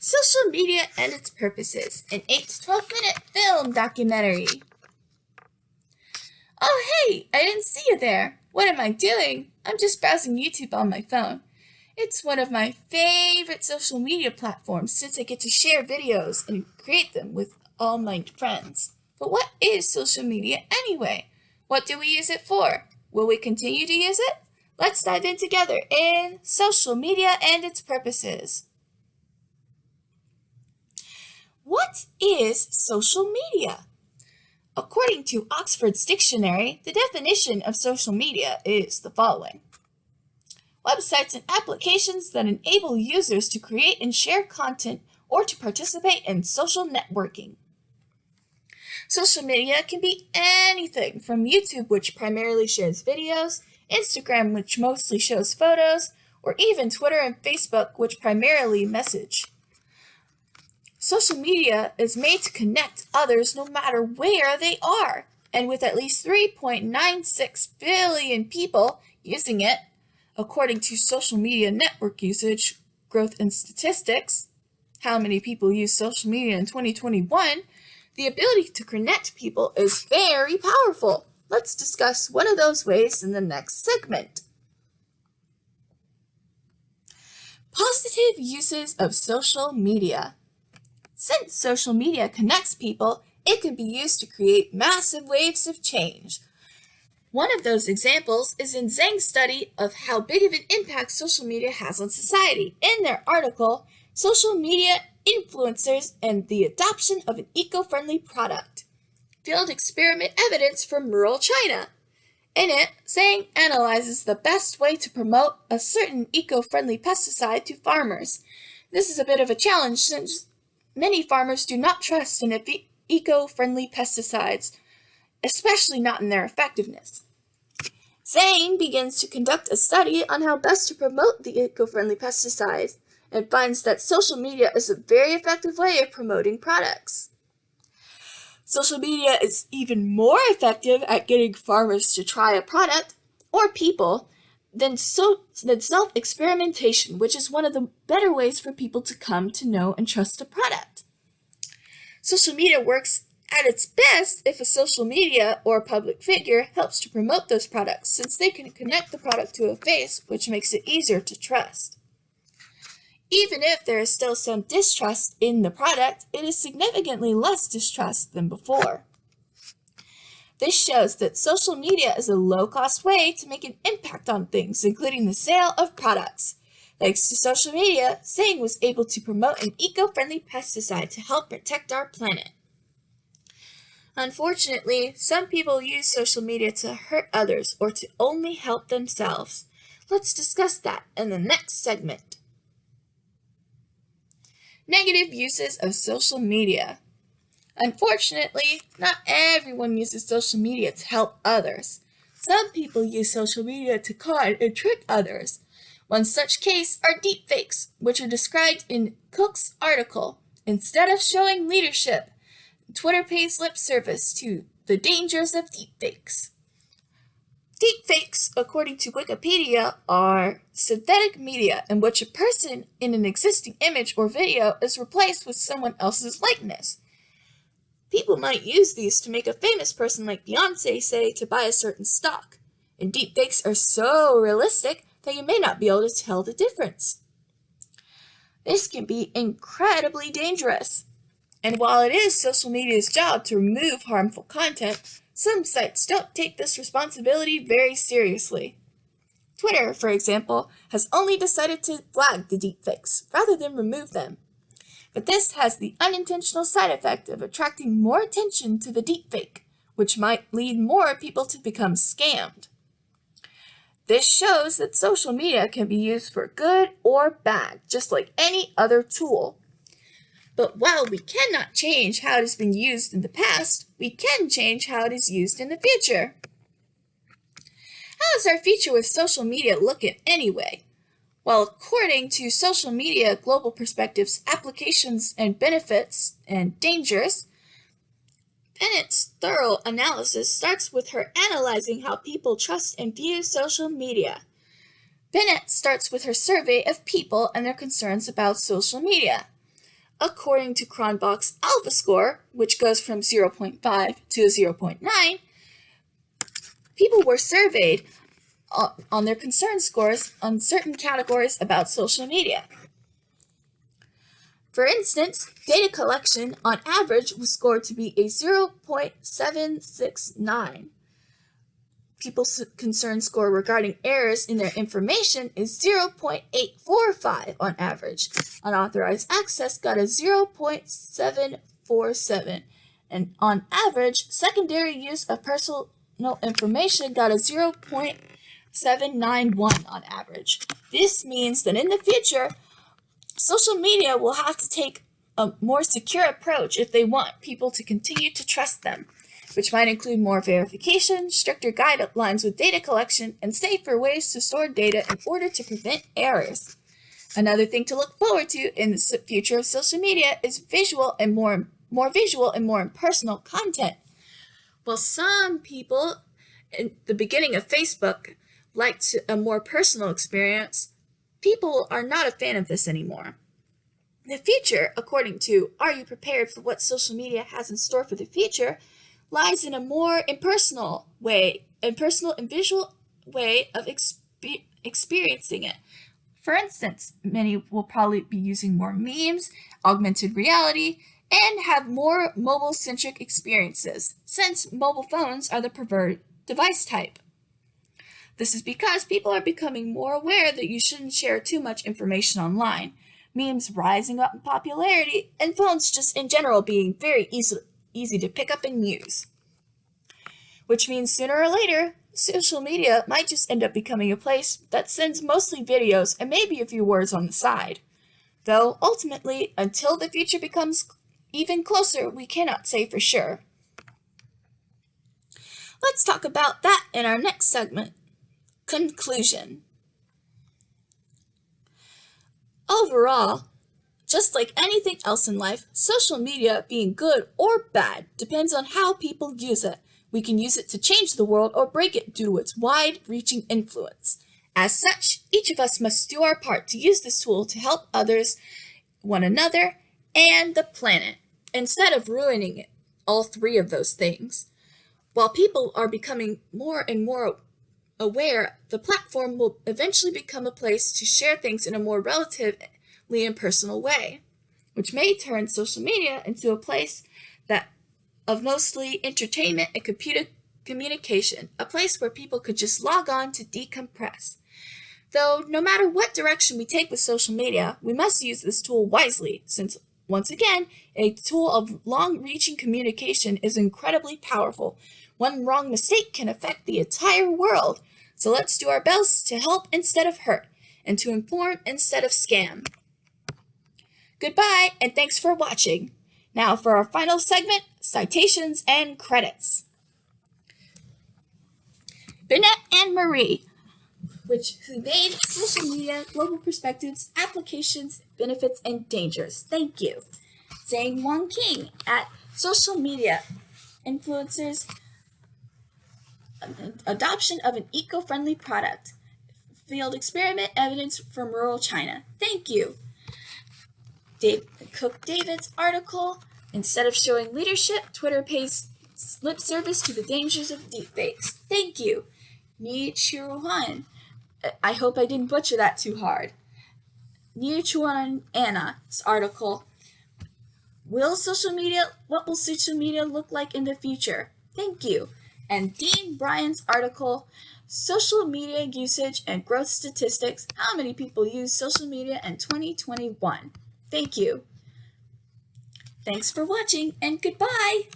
Social Media and Its Purposes, an 8 to 12 minute film documentary. Oh, hey, I didn't see you there. What am I doing? I'm just browsing YouTube on my phone. It's one of my favorite social media platforms since I get to share videos and create them with all my friends. But what is social media anyway? What do we use it for? Will we continue to use it? Let's dive in together in Social Media and Its Purposes. What is social media? According to Oxford's dictionary, the definition of social media is the following: websites and applications that enable users to create and share content or to participate in social networking. Social media can be anything from YouTube, which primarily shares videos, Instagram, which mostly shows photos, or even Twitter and Facebook, which primarily message. Social media is made to connect others no matter where they are, and with at least 3.96 billion people using it, according to Social Media Network Usage, Growth and Statistics, how many people use social media in 2021, the ability to connect people is very powerful. Let's discuss one of those ways in the next segment. Positive uses of social media. Since social media connects people, it can be used to create massive waves of change. One of those examples is in Zhang's study of how big of an impact social media has on society. In their article, Social Media Influencers and the Adoption of an Eco-Friendly Product, Field Experiment Evidence from Rural China. In it, Zhang analyzes the best way to promote a certain eco-friendly pesticide to farmers. This is a bit of a challenge since many farmers do not trust in eco-friendly pesticides, especially not in their effectiveness. Zhang begins to conduct a study on how best to promote the eco-friendly pesticides and finds that social media is a very effective way of promoting products. Social media is even more effective at getting farmers to try a product or people than self-experimentation, which is one of the better ways for people to come to know and trust a product. Social media works at its best if a social media or public figure helps to promote those products, since they can connect the product to a face, which makes it easier to trust. Even if there is still some distrust in the product, it is significantly less distrust than before. This shows that social media is a low-cost way to make an impact on things, including the sale of products. Thanks to social media, Zhang was able to promote an eco-friendly pesticide to help protect our planet. Unfortunately, some people use social media to hurt others or to only help themselves. Let's discuss that in the next segment. Negative uses of social media. Unfortunately, not everyone uses social media to help others. Some people use social media to con and trick others. One such case are deepfakes, which are described in Cook's article. Instead of showing leadership, Twitter pays lip service to the dangers of deepfakes. Deepfakes, according to Wikipedia, are synthetic media in which a person in an existing image or video is replaced with someone else's likeness. People might use these to make a famous person like Beyoncé say to buy a certain stock, and deepfakes are so realistic that you may not be able to tell the difference. This can be incredibly dangerous. And while it is social media's job to remove harmful content, some sites don't take this responsibility very seriously. Twitter, for example, has only decided to flag the deepfakes rather than remove them. But this has the unintentional side effect of attracting more attention to the deepfake, which might lead more people to become scammed. This shows that social media can be used for good or bad, just like any other tool. But while we cannot change how it has been used in the past, we can change how it is used in the future. How is our future with social media looking anyway? Well, according to Social Media Global Perspectives, Applications and Benefits and Dangers, Bennett's thorough analysis starts with her analyzing how people trust and view social media. Bennett starts with her survey of people and their concerns about social media. according to Cronbach's Alpha score, which goes from 0.5 to 0.9, people were surveyed on their concern scores on certain categories about social media. For instance, data collection on average was scored to be a 0.769. People's concern score regarding errors in their information is 0.845 on average. Unauthorized access got a 0.747, and on average, secondary use of personal information got a 0.791 on average. This means that in the future, social media will have to take a more secure approach if they want people to continue to trust them, which might include more verification, stricter guidelines with data collection, and safer ways to store data in order to prevent errors. Another thing to look forward to in the future of social media is visual and more visual and more impersonal content. While some people in the beginning of Facebook liked a more personal experience, people are not a fan of this anymore. The future, according to Are You Prepared for What Social Media Has in Store for the Future, lies in a more impersonal and visual way of experiencing it. For instance, many will probably be using more memes, augmented reality, and have more mobile-centric experiences, since mobile phones are the preferred device type. This is because people are becoming more aware that you shouldn't share too much information online, memes rising up in popularity, and phones just in general being very easy to pick up and use. Which means sooner or later, social media might just end up becoming a place that sends mostly videos and maybe a few words on the side. Though ultimately, until the future becomes even closer, we cannot say for sure. Let's talk about that in our next segment. Conclusion. Overall, just like anything else in life, social media, being good or bad, depends on how people use it. We can use it to change the world or break it due to its wide-reaching influence. As such, each of us must do our part to use this tool to help others, one another, and the planet, instead of ruining it, all three of those things. While people are becoming more and more aware, the platform will eventually become a place to share things in a more relatively impersonal way, which may turn social media into a place of mostly entertainment and communication, a place where people could just log on to decompress. Though, no matter what direction we take with social media, we must use this tool wisely, since, once again, a tool of long-reaching communication is incredibly powerful. One wrong mistake can affect the entire world. So let's do our best to help instead of hurt, and to inform instead of scam. Goodbye, and thanks for watching. Now for our final segment, citations and credits. Binet and Marie, who made Social Media, Global Perspectives, Applications, Benefits, and Dangers. Thank you. Zhang Wang King at Social Media Influencers, Adoption of an Eco-Friendly Product. Field Experiment Evidence from Rural China. Thank you. Cook David's article, Instead of Showing Leadership, Twitter pays lip service to the dangers of deepfakes. Thank you. Ni Chiruhan. I hope I didn't butcher that too hard. Ni Chuan Anna's article, What will social media look like in the future? Thank you. And Dean Bryan's article, Social Media Usage and Growth Statistics, How Many People Use Social Media in 2021. Thank you. Thanks for watching, and goodbye!